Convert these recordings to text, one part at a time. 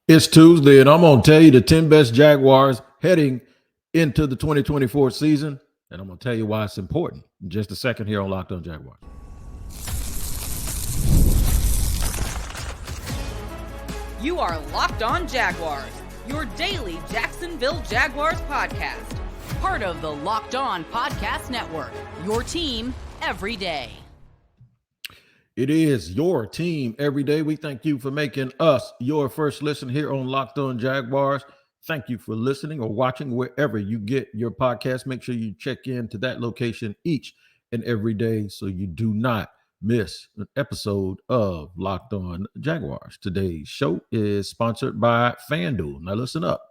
It's Tuesday, and I'm going to tell you the 10 best Jaguars heading into the 2024 season, and I'm going to tell you why it's important in just a second here on Locked On Jaguars. You are Locked On Jaguars, your daily Jacksonville Jaguars podcast. Part of the Locked On Podcast Network, your team every day. It is your team every day. We thank you for making us your first listen here on Locked On Jaguars. Thank you for listening or watching wherever you get your podcast. Make sure you check in to that location each and every day so you do not miss an episode of Locked On Jaguars. Today's show is sponsored by FanDuel. Now listen up.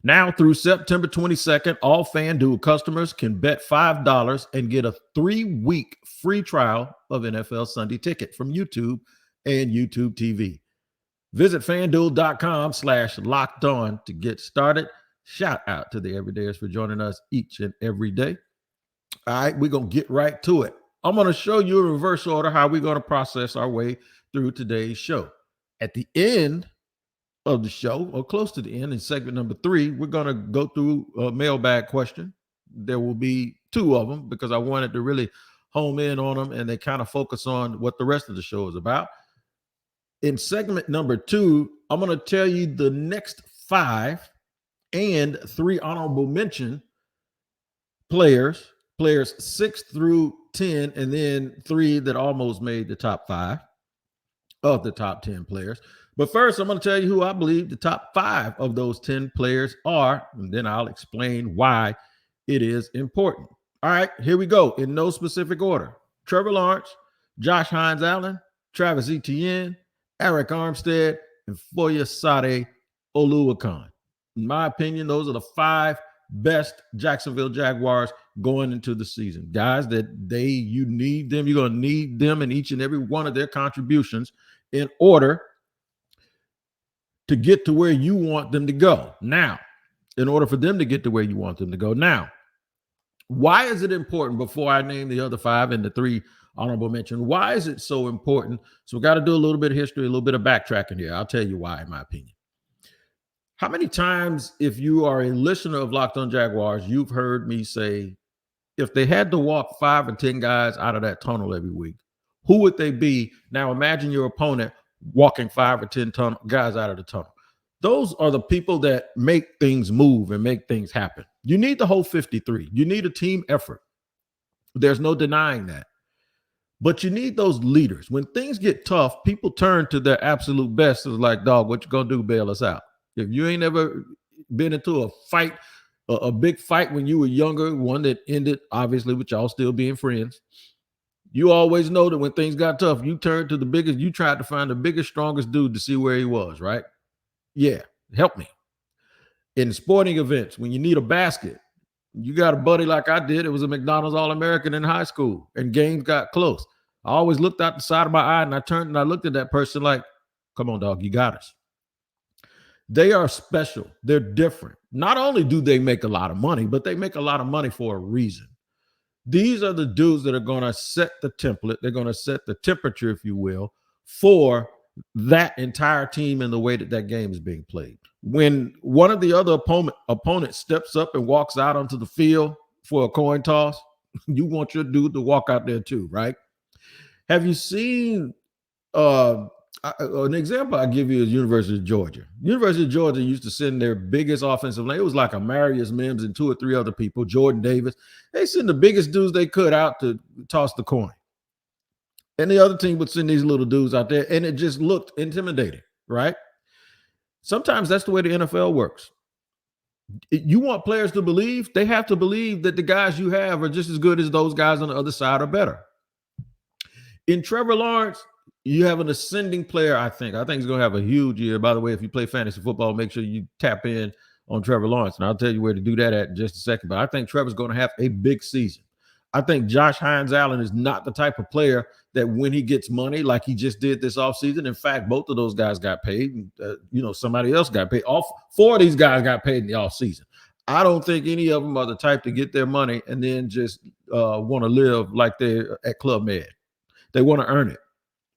Now through September 22nd, all FanDuel customers can bet $5 and get a 3-week free trial of NFL Sunday Ticket from YouTube and YouTube TV. Visit FanDuel.com/lockedon to get started. Shout out to the everydayers for joining us each and every day. All right, we're going to get right to it. I'm going to show you in reverse order how we're going to process our way through today's show. At the end of the show, or close to the end, in segment number 3, we're going to go through a mailbag question. There will be 2 of them because I wanted to really home in on them and they kind of focus on what the rest of the show is about. In segment number 2, I'm going to tell you the next 5 and 3 honorable mention players 6 through 10, and then 3 that almost made the top 5 of the top 10 players. But first, I'm going to tell you who I believe the top 5 of those 10 players are, and then I'll explain why it is important. All right, here we go in no specific order. Trevor Lawrence, Josh Hines-Allen, Travis Etienne, Eric Armstead, and Foyesade Oluwakan. In my opinion, those are the 5 best Jacksonville Jaguars going into the season. Guys that you need them. You're going to need them in each and every one of their contributions in order to get to where you want them to go. Now, in order for them to get to where you want them to go. Now, why is it important before I name the other 5 and the 3 honorable mention? Why is it so important? So we got to do a little bit of history, a little bit of backtracking here. I'll tell you why, in my opinion. How many times, if you are a listener of Locked On Jaguars, you've heard me say, if they had to walk 5 or 10 guys out of that tunnel every week, who would they be? Now imagine your opponent walking 5 or 10 guys out of the tunnel. Those are the people that make things move and make things happen. You need the whole 53. You need a team effort. There's no denying that. But you need those leaders. When things get tough, people turn to their absolute best. It's like, dog, what you gonna do? Bail us out. If you ain't ever been into a fight, a big fight when you were younger, one that ended, obviously, with y'all still being friends, you always know that when things got tough, you turned to the biggest, you tried to find the biggest, strongest dude to see where he was, right? Yeah, help me. In sporting events, when you need a basket, you got a buddy like I did. It was a McDonald's All-American in high school, and games got close. I always looked out the side of my eye, and I turned and I looked at that person like, come on, dog, you got us. They are special. They're different. Not only do they make a lot of money, but they make a lot of money for a reason. These are the dudes that are going to set the template. They're going to set the temperature, if you will, for that entire team and the way that that game is being played. When one of the other opponent steps up and walks out onto the field for a coin toss, you want your dude to walk out there too, right? Have you seen an example I give you is University of Georgia. University of Georgia used to send their biggest offensive line. It was like a Marius Mims and 2 or 3 other people, Jordan Davis. They send the biggest dudes they could out to toss the coin. And the other team would send these little dudes out there, and it just looked intimidating, right? Sometimes that's the way the NFL works. You want players to believe, they have to believe that the guys you have are just as good as those guys on the other side or better. In Trevor Lawrence, you have an ascending player, I think. I think he's going to have a huge year. By the way, if you play fantasy football, make sure you tap in on Trevor Lawrence. And I'll tell you where to do that at in just a second. But I think Trevor's going to have a big season. I think Josh Hines-Allen is not the type of player that when he gets money like he just did this offseason. In fact, both of those guys got paid. Somebody else got paid. All 4 of these guys got paid in the offseason. I don't think any of them are the type to get their money and then just want to live like they're at Club Med. They want to earn it.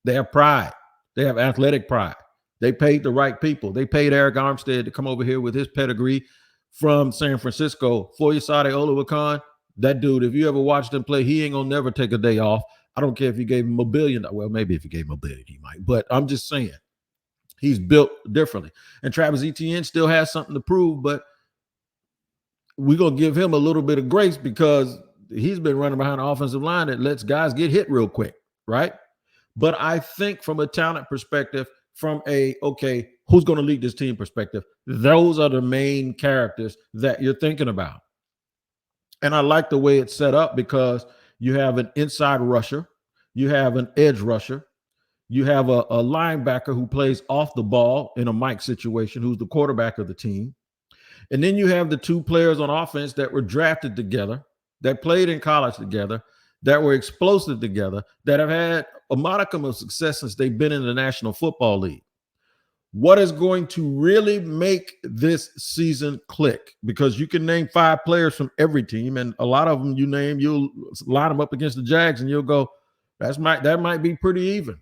They have pride. They have athletic pride. They paid the right people. They paid Eric Armstead to come over here with his pedigree from San Francisco. Foyesade Oluwakan, that dude, if you ever watched him play, he ain't gonna never take a day off. I don't care if you gave him $1 billion. Well, maybe if you gave him $1 billion, he might. But I'm just saying, he's built differently. And Travis Etienne still has something to prove, but we're going to give him a little bit of grace because he's been running behind the offensive line that lets guys get hit real quick, right? But I think from a talent perspective, from a, okay, who's going to lead this team perspective, those are the main characters that you're thinking about. And I like the way it's set up because you have an inside rusher, you have an edge rusher, you have a linebacker who plays off the ball in a Mike situation, who's the quarterback of the team. And then you have the two players on offense that were drafted together, that played in college together, that were explosive together, that have had a modicum of success since they've been in the National Football League. What is going to really make this season click? Because you can name 5 players from every team, and a lot of them you'll line them up against the Jags, and you'll go, that might be pretty even.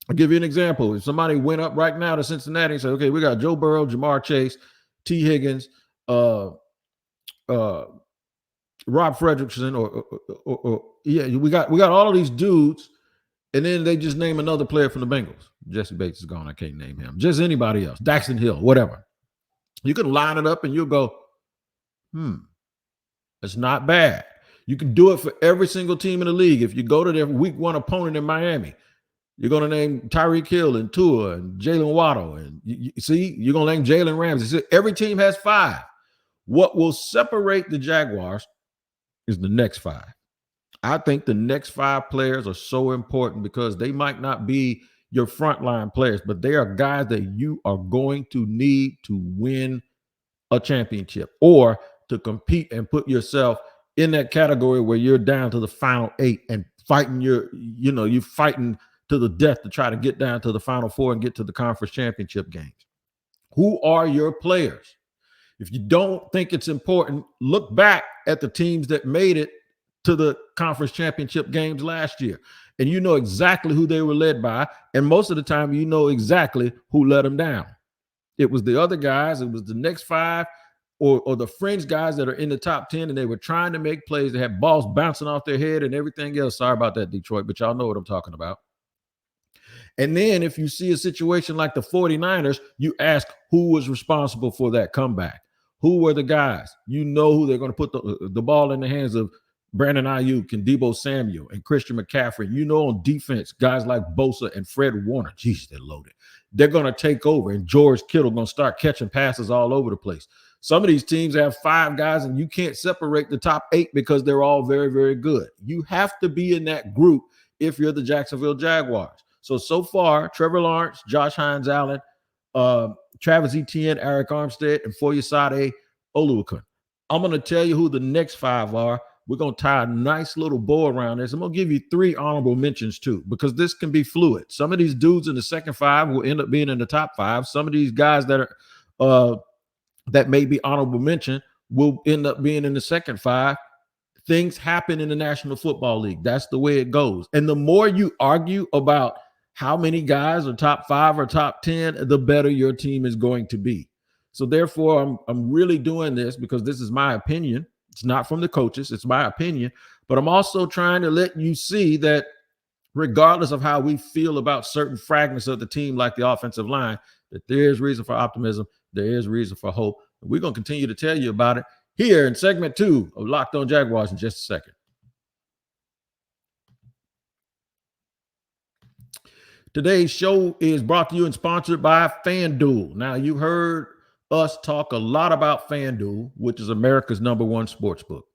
I'll give you an example. If somebody went up right now to Cincinnati and said, okay, we got Joe Burrow, Jamar Chase, T. Higgins, Rob Fredrickson, we got all of these dudes, and then they just name another player from the Bengals. Jesse Bates is gone. I can't name him. Just anybody else. Daxton Hill, whatever. You can line it up and you'll go, it's not bad. You can do it for every single team in the league. If you go to their week 1 opponent in Miami, you're going to name Tyreek Hill and Tua and Jalen Waddle. And you see, you're going to name Jalen Ramsey. So every team has 5. What will separate the Jaguars is the next 5. I think the next 5 players are so important because they might not be your frontline players, but they are guys that you are going to need to win a championship or to compete and put yourself in that category where you're down to the final 8 and fighting you're fighting to the death to try to get down to the Final 4 and get to the conference championship games. Who are your players? If you don't think it's important, look back at the teams that made it to the conference championship games last year, and you know exactly who they were led by, and most of the time you know exactly who let them down. It was the other guys, it was the next 5 or the fringe guys that are in the top 10, and they were trying to make plays. They had balls bouncing off their head and everything else. Sorry about that, Detroit, but y'all know what I'm talking about. And then if you see a situation like the 49ers, you ask who was responsible for that comeback. Who were the guys? You know who they're going to put the ball in the hands of. Brandon Ayuk and Deebo Samuel and Christian McCaffrey. You know, on defense, guys like Bosa and Fred Warner. Jeez, they're loaded. They're going to take over, and George Kittle going to start catching passes all over the place. Some of these teams have 5 guys, and you can't separate the top 8 because they're all very, very good. You have to be in that group if you're the Jacksonville Jaguars. So far, Trevor Lawrence, Josh Hines Allen, Travis Etienne, Eric Armstead, and Foyesade Oluwakan. I'm going to tell you who the next 5 are. We're going to tie a nice little bow around this. I'm going to give you 3 honorable mentions too, because this can be fluid. Some of these dudes in the second 5 will end up being in the top 5. Some of these guys that are that may be honorable mention will end up being in the second 5. Things happen in the National Football League. That's the way it goes. And the more you argue about how many guys are top 5 or top 10, the better your team is going to be. So therefore, I'm really doing this because this is my opinion. It's not from the coaches. It's my opinion. But I'm also trying to let you see that regardless of how we feel about certain fragments of the team, like the offensive line, that there is reason for optimism. There is reason for hope. And we're going to continue to tell you about it here in segment 2 of Locked On Jaguars in just a second. Today's show is brought to you and sponsored by FanDuel. Now, you heard us talk a lot about FanDuel, which is America's #1 sports book.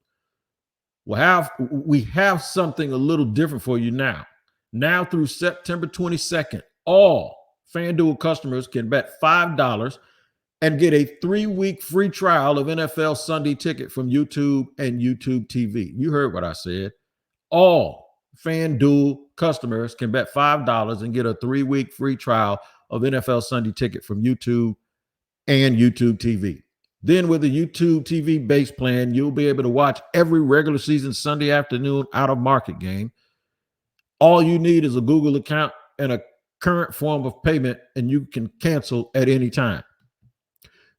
We have something a little different for you now. Now through September 22nd, all FanDuel customers can bet $5 and get a 3-week free trial of NFL Sunday Ticket from YouTube and YouTube TV. You heard what I said. All FanDuel customers can bet $5 and get a 3-week free trial of NFL Sunday Ticket from YouTube and YouTube TV. Then with the YouTube TV base plan, you'll be able to watch every regular season Sunday afternoon out-of-market game. All you need is a Google account and a current form of payment, and you can cancel at any time.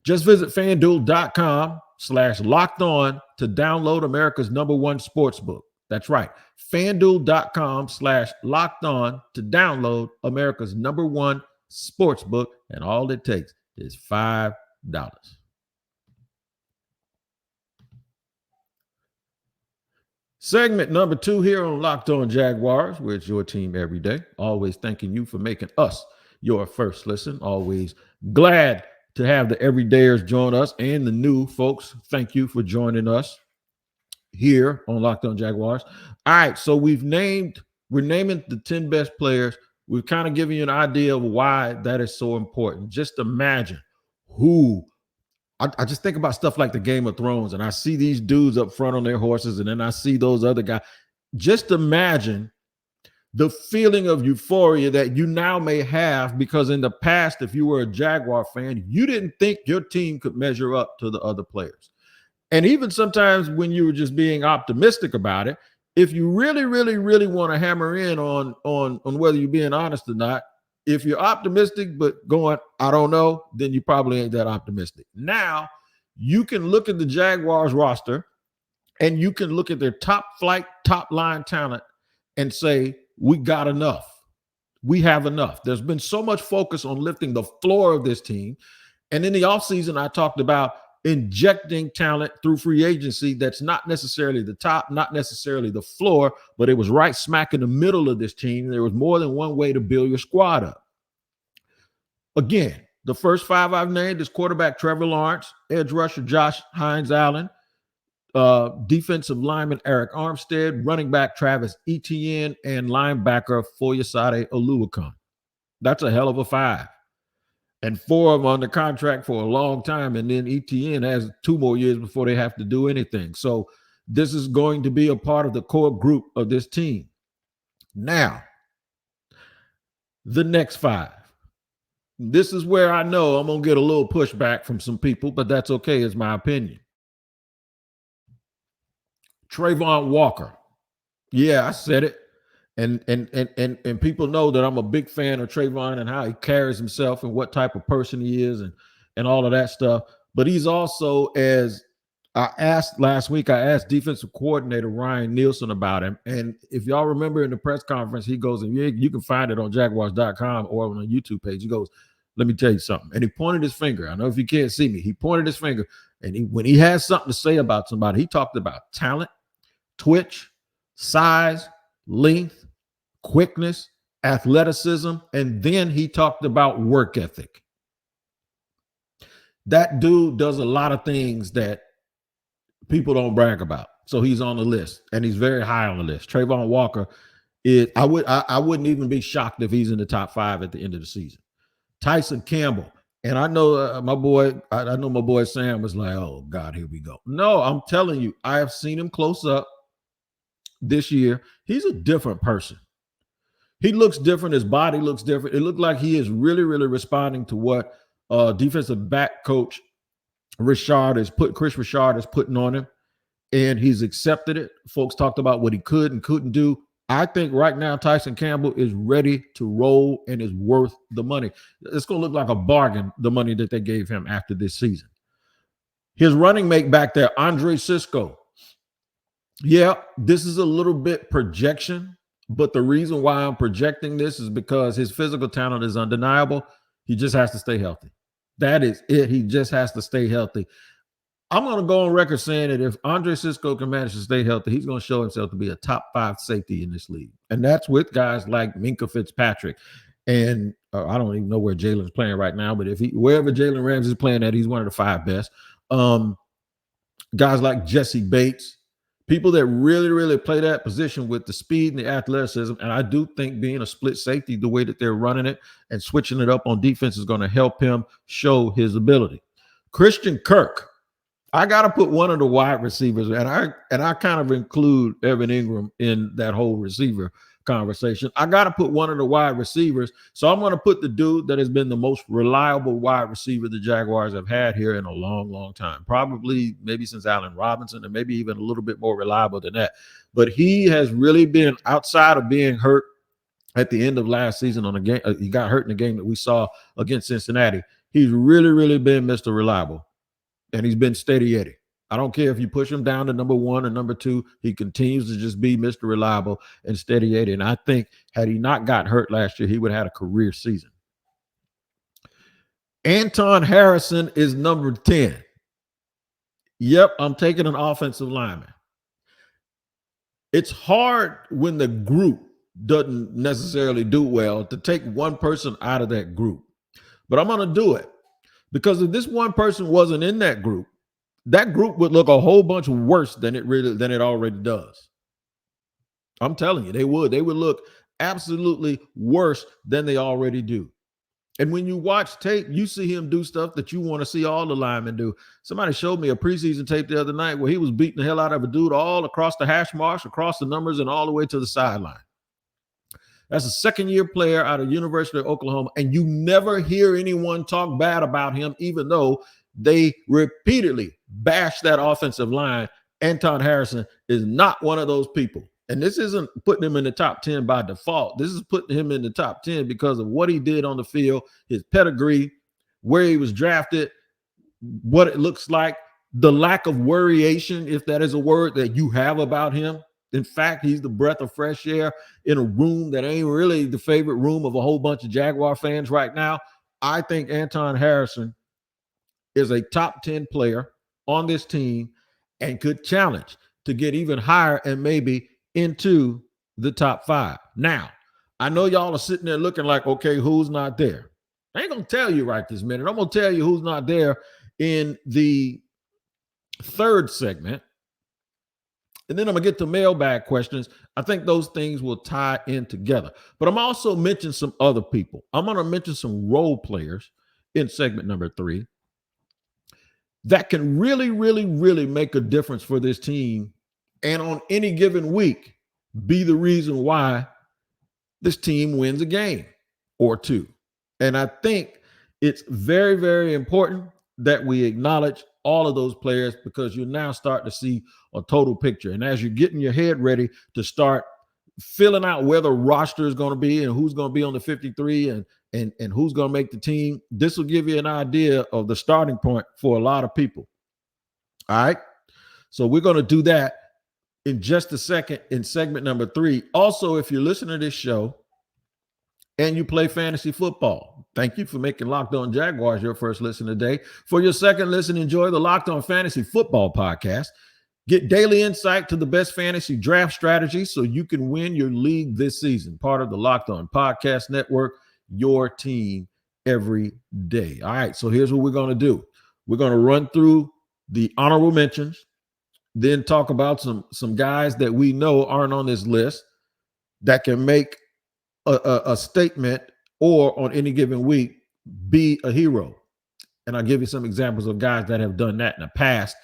Just visit FanDuel.com/locked-on to download America's #1 sportsbook. That's right. FanDuel.com/locked-on to download America's #1 sportsbook, and all it takes is $5. Segment number 2 here on Locked On Jaguars, where it's your team every day. Always thanking you for making us your first listen. Always glad to have the everydayers join us and the new folks. Thank you for joining us here on Locked On Jaguars. All right, so we're naming the 10 best players. We've kind of given you an idea of why that is so important. Just imagine who. I just think about stuff like the Game of Thrones, and I see these dudes up front on their horses, and then I see those other guys. Just imagine the feeling of euphoria that you now may have, because in the past, if you were a Jaguar fan, you didn't think your team could measure up to the other players. And even sometimes when you were just being optimistic about it, if you really, really, really want to hammer in on whether you're being honest or not, if you're optimistic but going, I don't know, then you probably ain't that optimistic. Now, you can look at the Jaguars roster and you can look at their top flight, top line talent and say, we got enough. We have enough. There's been so much focus on lifting the floor of this team. And in the offseason, I talked about injecting talent through free agency that's not necessarily the top, not necessarily the floor, but it was right smack in the middle of this team. There was more than one way to build your squad up. Again, the first 5 I've named is quarterback Trevor Lawrence, edge rusher Josh Hines-Allen, defensive lineman Eric Armstead, running back Travis Etienne, and linebacker Foyesade Oluokun. That's a hell of a 5. And 4 of them under contract for a long time. And then Etienne has 2 more years before they have to do anything. So this is going to be a part of the core group of this team. Now, the next 5. This is where I know I'm going to get a little pushback from some people, but that's okay. It's my opinion. Trayvon Walker. Yeah, I said it. And people know that I'm a big fan of Trayvon and how he carries himself and what type of person he is and all of that stuff. But he's also, as I asked last week, I asked defensive coordinator Ryan Nielsen about him. And if y'all remember in the press conference, he goes, and you can find it on Jaguars.com or on the YouTube page. He goes, let me tell you something. And he pointed his finger. I know if you can't see me, he pointed his finger. And when he has something to say about somebody, he talked about talent, twitch, size, length, quickness, athleticism, and then he talked about work ethic. That dude does a lot of things that people don't brag about. So he's on the list, and he's very high on the list. Trayvon Walker is, I wouldn't even be shocked if he's in the top 5 at the end of the season. Tyson Campbell. And I know my boy Sam was like, oh God, here we go. No, I'm telling you, I have seen him close up this year. He's a different person. He looks different. His body looks different. It looked like he is really, really responding to what defensive back coach Chris Richard is putting on him, and he's accepted it. Folks talked about what he could and couldn't do. I think right now Tyson Campbell is ready to roll and is worth the money. It's going to look like a bargain, the money that they gave him after this season. His running mate back there, Andre Cisco. Yeah, this is a little bit projection, but the reason why I'm projecting this is because his physical talent is undeniable. He just has to stay healthy. That is it. He just has to stay healthy. I'm going to go on record saying that if Andre Cisco can manage to stay healthy, he's going to show himself to be a top 5 safety in this league. And that's with guys like Minkah Fitzpatrick. And I don't even know where Jalen's playing right now, but wherever Jalen Ramsey is playing at, he's one of the 5 best. Guys like Jesse Bates, people that really, really play that position with the speed and the athleticism. And I do think being a split safety, the way that they're running it and switching it up on defense is going to help him show his ability. Christian Kirk. I got to put one of the wide receivers, and I kind of include Evan Ingram in that whole receiver conversation. I got to put one of the wide receivers. So I'm going to put the dude that has been the most reliable wide receiver the Jaguars have had here in a long, long time. Probably maybe since Allen Robinson, and maybe even a little bit more reliable than that. But he has really been, outside of being hurt at the end of last season on a game. He got hurt in the game that we saw against Cincinnati. He's really, really been Mr. Reliable, and he's been steady Eddie. I don't care if you push him down to number 1 or number 2. He continues to just be Mr. Reliable and steady Eddie. And I think had he not got hurt last year, he would have had a career season. Anton Harrison is number 10. Yep, I'm taking an offensive lineman. It's hard when the group doesn't necessarily do well to take one person out of that group. But I'm going to do it because if this one person wasn't in that group would look a whole bunch worse than it already does. I'm telling you, they would look absolutely worse than they already do. And when you watch tape, you see him do stuff that you want to see all the linemen do. Somebody showed me a preseason tape the other night where he was beating the hell out of a dude all across the hash marks, across the numbers, and all the way to the sideline. That's a second-year player out of University of Oklahoma, and you never hear anyone talk bad about him, even though they repeatedly bash that offensive line. Anton Harrison is not one of those people. And this isn't putting him in the top 10 by default. This is putting him in the top 10 because of what he did on the field, his pedigree, where he was drafted, what it looks like, the lack of worryation, if that is a word that you have about him. In fact, he's the breath of fresh air in a room that ain't really the favorite room of a whole bunch of Jaguar fans right now. I think Anton Harrison is a top 10 player on this team and could challenge to get even higher and maybe into the top 5. Now, I know y'all are sitting there looking like, okay, who's not there? I ain't going to tell you right this minute. I'm going to tell you who's not there in the third segment. And then I'm going to get to mailbag questions. I think those things will tie in together. But I'm also mentioning some other people. I'm going to mention some role players in segment number 3 that can really, really, really make a difference for this team and on any given week be the reason why this team wins a game or two. And I think it's very, very important that we acknowledge all of those players because you now start to see a total picture. And as you're getting your head ready to start filling out where the roster is going to be and who's going to be on the 53 and who's going to make the team, this will give you an idea of the starting point for a lot of people. All right. So we're going to do that in just a second in segment number 3. Also, if you're listening to this show and you play fantasy football, thank you for making Locked On Jaguars your first listen today. For your second listen, enjoy the Locked On Fantasy Football podcast. Get daily insight to the best fantasy draft strategies so you can win your league this season. Part of the Locked On Podcast Network, your team every day. All right, so here's what we're going to do. We're going to run through the honorable mentions, then talk about some guys that we know aren't on this list that can make a statement or on any given week be a hero. And I'll give you some examples of guys that have done that in the past,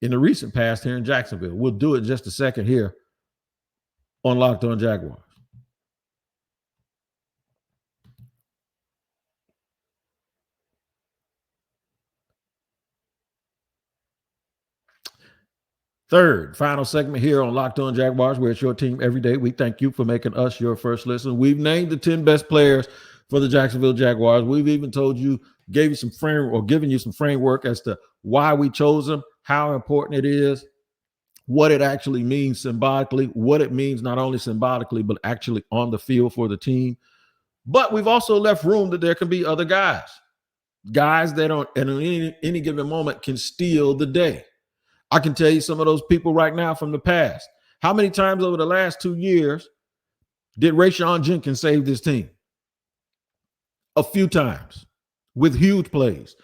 in the recent past here in Jacksonville. We'll do it in just a second here on Locked On Jaguars. Third, final segment here on Locked On Jaguars, where it's your team every day. We thank you for making us your first listen. We've named the 10 best players for the Jacksonville Jaguars. We've even told you, gave you some frame or given you some framework as to why we chose them, how important it is, what it actually means symbolically, what it means not only symbolically, but actually on the field for the team. But we've also left room that there can be other guys that on at any given moment can steal the day. I can tell you some of those people right now from the past. How many times over the last 2 years did Rayshon Jenkins save this team? A few times with huge plays.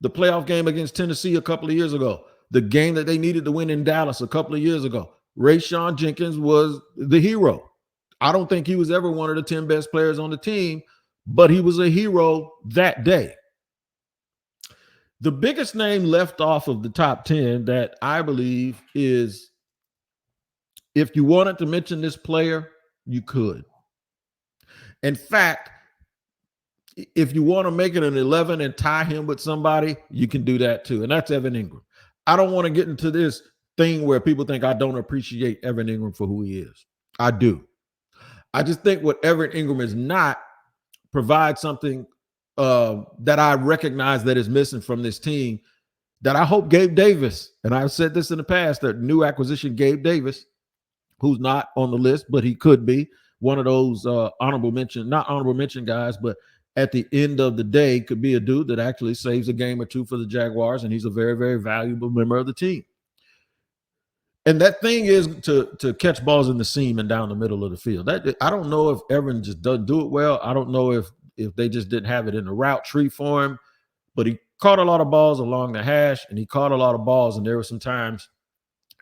The playoff game against Tennessee a couple of years ago. The game that they needed to win in Dallas a couple of years ago. Rayshon Jenkins was the hero. I don't think he was ever one of the 10 best players on the team, but he was a hero that day. The biggest name left off of the top 10 that I believe is, if you wanted to mention this player, you could. In fact, if you want to make it an 11 and tie him with somebody, you can do that too. And that's Evan Ingram. I don't want to get into this thing where people think I don't appreciate Evan Ingram for who he is. I do. I just think what Everett Ingram is not provides something that I recognize that is missing from this team that I hope Gabe Davis, and I've said this in the past, that new acquisition Gabe Davis, who's not on the list, but he could be one of those not honorable mention guys, but at the end of the day could be a dude that actually saves a game or two for the Jaguars, and he's a very, very valuable member of the team. And that thing is to catch balls in the seam and down the middle of the field. That, I don't know if Everett just doesn't do it well. I don't know if they just didn't have it in the route tree for him, but he caught a lot of balls along the hash, and he caught a lot of balls, and there were some times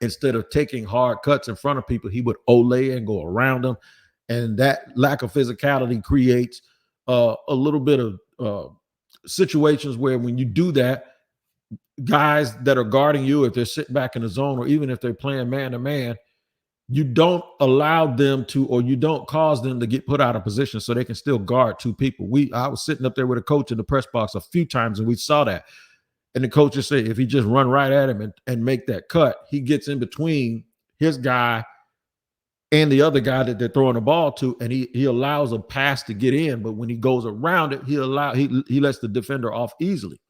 instead of taking hard cuts in front of people, he would olay and go around them. And that lack of physicality creates a little bit of situations where when you do that, guys that are guarding you, if they're sitting back in the zone or even if they're playing man-to-man, you don't allow them to, or you don't cause them to get put out of position so they can still guard two people. I was sitting up there with a coach in the press box a few times, and we saw that. And the coach just said, if he just run right at him and make that cut, he gets in between his guy and the other guy that they're throwing the ball to, and he allows a pass to get in. But when he goes around it, he lets the defender off easily.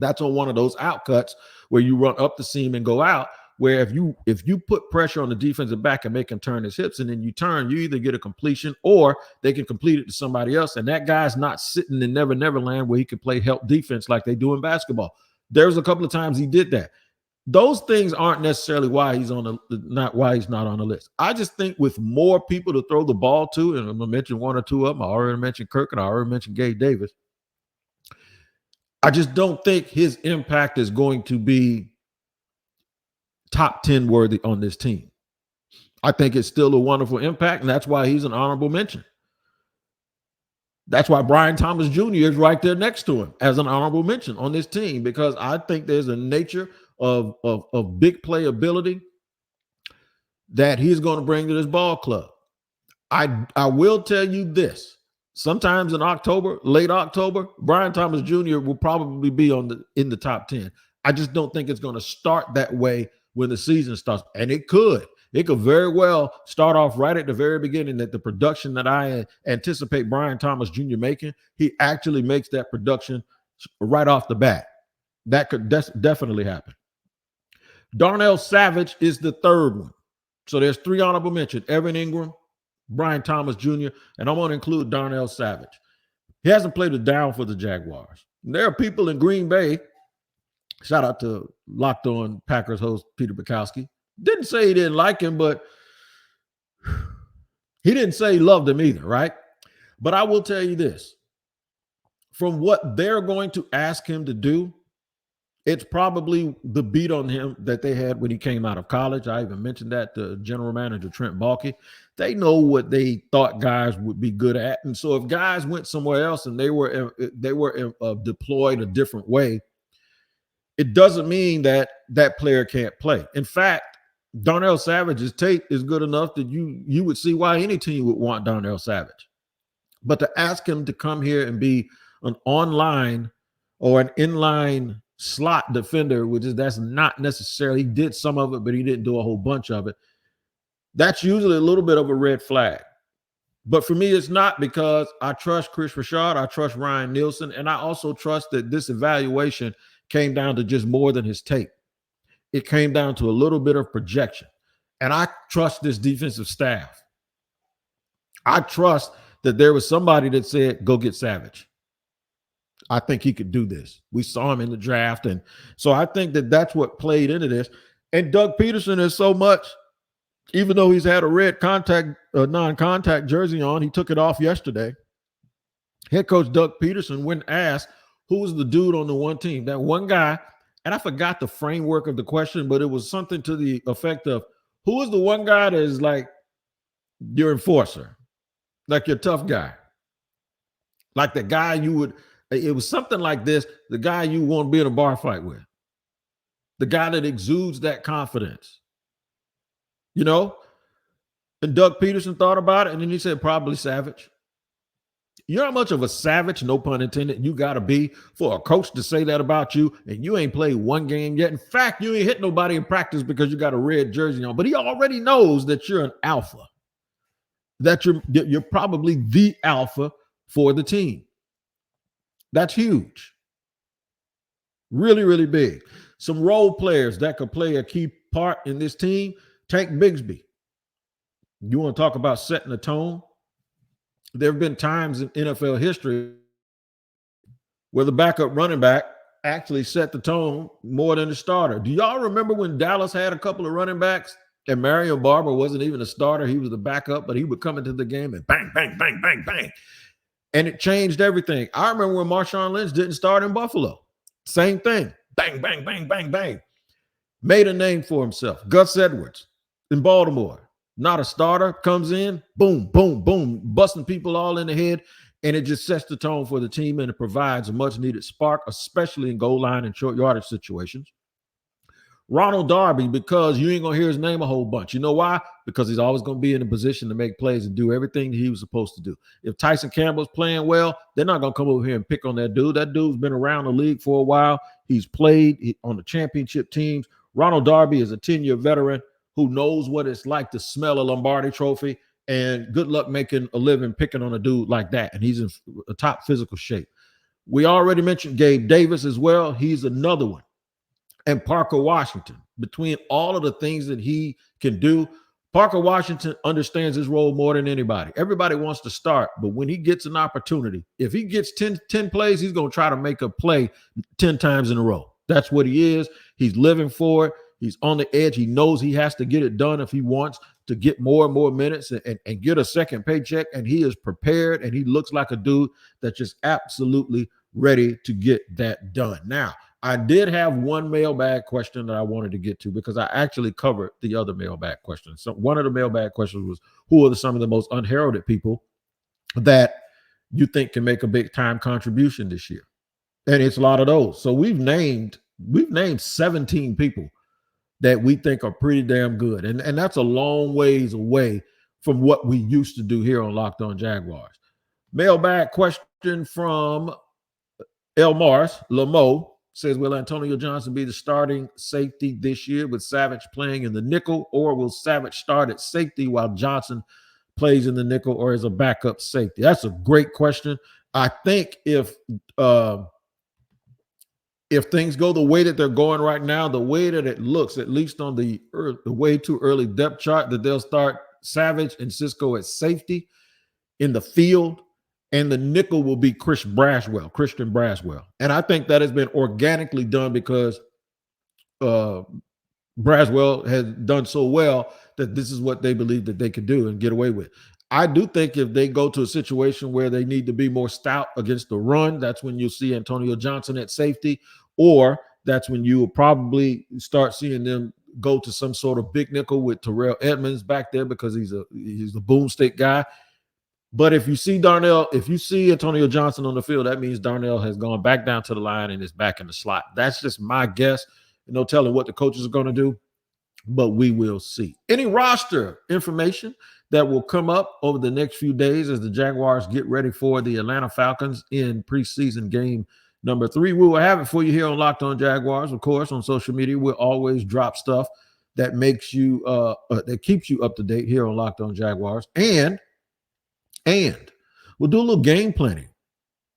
That's on one of those out cuts where you run up the seam and go out, where if you put pressure on the defensive back and make him turn his hips, and then you turn, you either get a completion or they can complete it to somebody else. And that guy's not sitting in Never Never Land where he can play help defense like they do in basketball. There's a couple of times he did that. Those things aren't necessarily why he's not on the list. I just think with more people to throw the ball to, and I'm gonna mention one or two of them. I already mentioned Kirk and I already mentioned Gabe Davis. I just don't think his impact is going to be top 10 worthy on this team. I think it's still a wonderful impact, and that's why he's an honorable mention. That's why Brian Thomas Jr. is right there next to him as an honorable mention on this team, because I think there's a nature of big playability that he's going to bring to this ball club. I will tell you this. Sometimes in October, late October, Brian Thomas Jr. will probably be in the top 10. I just don't think it's going to start that way when the season starts. And it could very well start off right at the very beginning, that the production that I anticipate Brian Thomas Jr. making, he actually makes that production right off the bat. That could definitely happen. Darnell Savage is the third one. So there's three honorable mentions: Evan Ingram, Brian Thomas Jr., and I'm going to include Darnell Savage. He hasn't played a down for the Jaguars. There are people in Green Bay, shout out to Locked On Packers host Peter Bukowski, didn't say he didn't like him, but he didn't say he loved him either, right? But I will tell you this. From what they're going to ask him to do, it's probably the beat on him that they had when he came out of college. I even mentioned that to general manager Trent Baalke. They know what they thought guys would be good at. And so if guys went somewhere else and they were deployed a different way, it doesn't mean that that player can't play. In fact, Darnell Savage's tape is good enough that you would see why any team would want Darnell Savage. But to ask him to come here and be an online or an inline slot defender, that's not necessarily, he did some of it, but he didn't do a whole bunch of it. That's usually a little bit of a red flag. But for me, it's not, because I trust Chris Richard, I trust Ryan Nielsen, and I also trust that this evaluation came down to just more than his tape. It came down to a little bit of projection. And I trust this defensive staff. I trust that there was somebody that said, go get Savage. I think he could do this. We saw him in the draft. And so I think that that's what played into this. And Doug Peterson is so much, even though he's had a red non-contact jersey on, he took it off yesterday. Head coach Doug Peterson, when asked who was the dude on the one team, that one guy, and I forgot the framework of the question, but it was something to the effect of, who is the one guy that is like your enforcer, like your tough guy, like the guy it was something like this, the guy you want to be in a bar fight with, the guy that exudes that confidence, you know? And Doug Peterson thought about it, and then he said, probably Savage. You know how much of a savage, no pun intended, you got to be for a coach to say that about you, and you ain't played one game yet. In fact, you ain't hit nobody in practice because you got a red jersey on, but he already knows that you're an alpha. that you're probably the alpha for the team. That's huge. Really, really big. Some role players that could play a key part in this team. Tank Bigsby. You want to talk about setting the tone? There have been times in NFL history where the backup running back actually set the tone more than the starter. Do y'all remember when Dallas had a couple of running backs and Marion Barber wasn't even a starter? He was the backup, but he would come into the game and bang, bang, bang, bang, bang. And it changed everything. I remember when Marshawn Lynch didn't start in Buffalo. Same thing. Bang, bang, bang, bang, bang. Made a name for himself. Gus Edwards in Baltimore. Not a starter. Comes in. Boom, boom, boom. Busting people all in the head. And it just sets the tone for the team, and it provides a much-needed spark, especially in goal line and short yardage situations. Ronald Darby, because you ain't going to hear his name a whole bunch. You know why? Because he's always going to be in a position to make plays and do everything he was supposed to do. If Tyson Campbell's playing well, they're not going to come over here and pick on that dude. That dude's been around the league for a while. He's played on the championship teams. Ronald Darby is a 10-year veteran who knows what it's like to smell a Lombardi trophy, and good luck making a living picking on a dude like that. And he's in a top physical shape. We already mentioned Gabe Davis as well. He's another one. And Parker Washington. Between all of the things that he can do, Parker Washington understands his role more than anybody. Everybody wants to start, but when he gets an opportunity, if he gets 10 plays, he's going to try to make a play 10 times in a row. That's what he is. He's living for it. He's on the edge. He knows he has to get it done if he wants to get more and more minutes and get a second paycheck, and he is prepared, and he looks like a dude that's just absolutely ready to get that done. Now, I did have one mailbag question that I wanted to get to because I actually covered the other mailbag questions. So one of the mailbag questions was, who are some of the most unheralded people that you think can make a big time contribution this year? And it's a lot of those. So we've named 17 people that we think are pretty damn good. And that's a long ways away from what we used to do here on Locked On Jaguars. Mailbag question from El Mars Lamo says, will Antonio Johnson be the starting safety this year with Savage playing in the nickel, or will Savage start at safety while Johnson plays in the nickel or as a backup safety? That's a great question. I think if things go the way that they're going right now, the way that it looks, at least on the way too early depth chart, that they'll start Savage and Cisco at safety in the field, and the nickel will be Christian Braswell. And I think that has been organically done because Braswell has done so well that this is what they believe that they could do and get away with. I do think if they go to a situation where they need to be more stout against the run, that's when you'll see Antonio Johnson at safety, or that's when you will probably start seeing them go to some sort of big nickel with Terrell Edmonds back there because he's a boomstick guy. But if you see Antonio Johnson on the field, that means Darnell has gone back down to the line and is back in the slot. That's just my guess. No telling what the coaches are going to do, but we will see. Any roster information that will come up over the next few days as the Jaguars get ready for the Atlanta Falcons in preseason game number 3. We will have it for you here on Locked On Jaguars. Of course, on social media, we'll always drop stuff that makes you that keeps you up to date here on Locked On Jaguars. And we'll do a little game planning.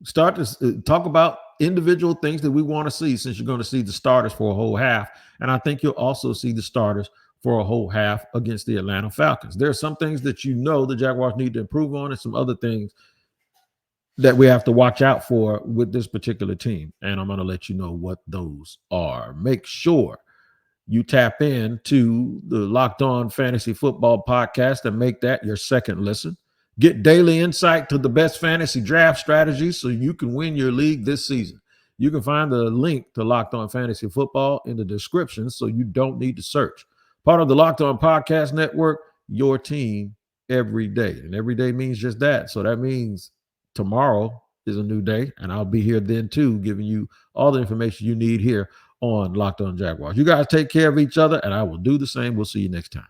Start to talk about individual things that we want to see, since you're going to see the starters for a whole half. And I think you'll also see the starters for a whole half against the Atlanta Falcons. There are some things that the Jaguars need to improve on, and some other things that we have to watch out for with this particular team. And I'm going to let you know what those are. Make sure you tap in to the Locked On Fantasy Football podcast and make that your second listen. Get daily insight to the best fantasy draft strategies so you can win your league this season. You can find the link to Locked On Fantasy Football in the description, so you don't need to search. Part of the Locked On Podcast Network, your team every day. And every day means just that. So that means tomorrow is a new day, and I'll be here then too, giving you all the information you need here on Locked On Jaguars. You guys take care of each other, and I will do the same. We'll see you next time.